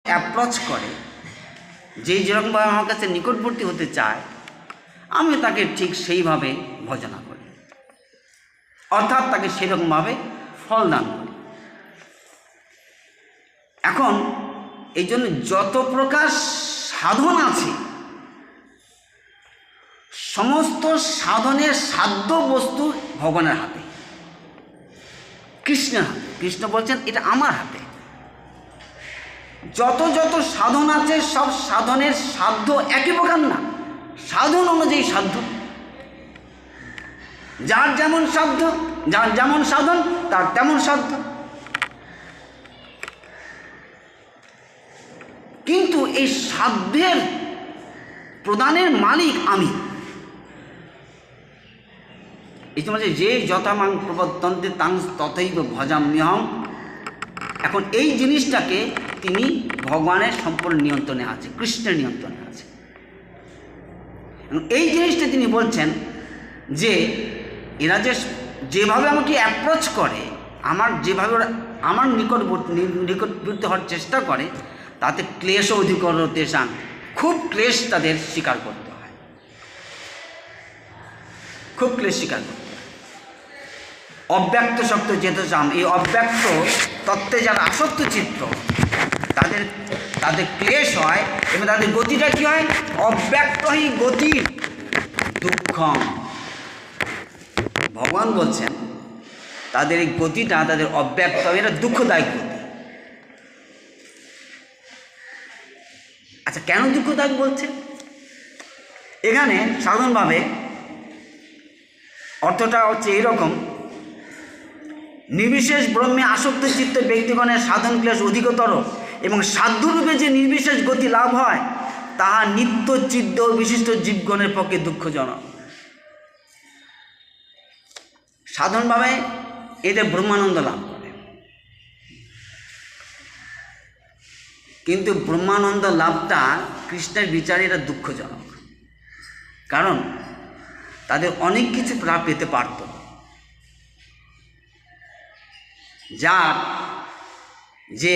Approach করে, যেরকমভাবে আমার কাছে নিকটবর্তী হতে চায়, আমি তাকে ঠিক সেইভাবে ভজনা করি, অর্থাৎ তাকে সেরকমভাবে ফলদান করি। এখন এই জন্য যত প্রকার সাধন আছে, সমস্ত সাধনের সাধ্য বস্তু ভগবানের হাতে, কৃষ্ণের হাতে। কৃষ্ণ বলছেন এটা আমার হাতে। যত যত সাধন আছে সব সাধনের সাধ্য একই প্রকার না, সাধন অনুযায়ী সাধ্য। যার যেমন সাধ্য, যার যেমন সাধন তার তেমন সাধ্য। কিন্তু এই সাধ্যের প্রদানের মালিক আমি। এই তোমার যে যথামাং প্রবর্তন্তে তাং তথৈব ভজাম্যহম। এখন এই জিনিসটাকে তিনি ভগবানের সম্পূর্ণ নিয়ন্ত্রণে আছে, কৃষ্ণের নিয়ন্ত্রণে আছে। এই জিনিসটা তিনি বলছেন যে এরা যেভাবে আমাকে অ্যাপ্রোচ করে, যেভাবে আমার নিকটবর্তী হওয়ার চেষ্টা করে, তাতে ক্লেশ অধিকরতে চান, খুব ক্লেশ তাদের স্বীকার করতে হয়, খুব ক্লেশ স্বীকার করতে হয়। অব্যক্ত শক্ত যেতে চান, এই অব্যক্ত তত্ত্বে যারা আসক্ত চিত্ত, তাদের ক্লেশ হয় এবং তাদের গতিটা কী হয়? অব্যক্তই গতির দুঃখম। ভগবান বলছেন তাদের এই গতিটা, তাদের অব্যক্ত, এটা দুঃখদায়ক গতি। আচ্ছা, কেন দুঃখদায়ক বলছে? এখানে সাধারণভাবে অর্থটা হচ্ছে এইরকম: নির্বিশেষ ব্রহ্মে আসক্ত চিত্ত ব্যক্তিগণের সাধন ক্লেশ অধিকতর এবং সাধ্যরূপে যে নির্বিশেষ গতি লাভ হয়, তাহা নিত্য চিত্ত বিশিষ্ট জীবগণের পক্ষে দুঃখজনক। সাধারণভাবে এদের ব্রহ্মানন্দ লাভ করে, কিন্তু ব্রহ্মানন্দ লাভটা কৃষ্ণের বিচারে এটা দুঃখজনক। কারণ তাদের অনেক কিছু পেতে পারত, যার যে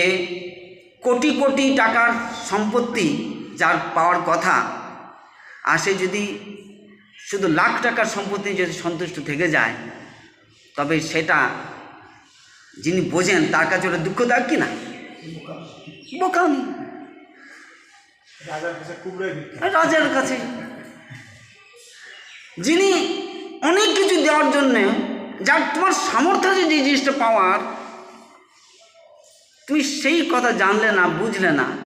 কোটি কোটি টাকার সম্পত্তি যার পাওয়ার কথা, আর সে যদি শুধু লাখ টাকার সম্পত্তি যদি সন্তুষ্ট থেকে যায়, তবে সেটা যিনি বোঝেন তার কাছে ওটা দুঃখদায়ক কি না? বোকামি। রাজার কাছে যিনি অনেক কিছু দেওয়ার জন্যে, যার তোমার সামর্থ্য আছে যে জিনিসটা পাওয়ার, তুমি সেই কথা জানলে না, বুঝলে না,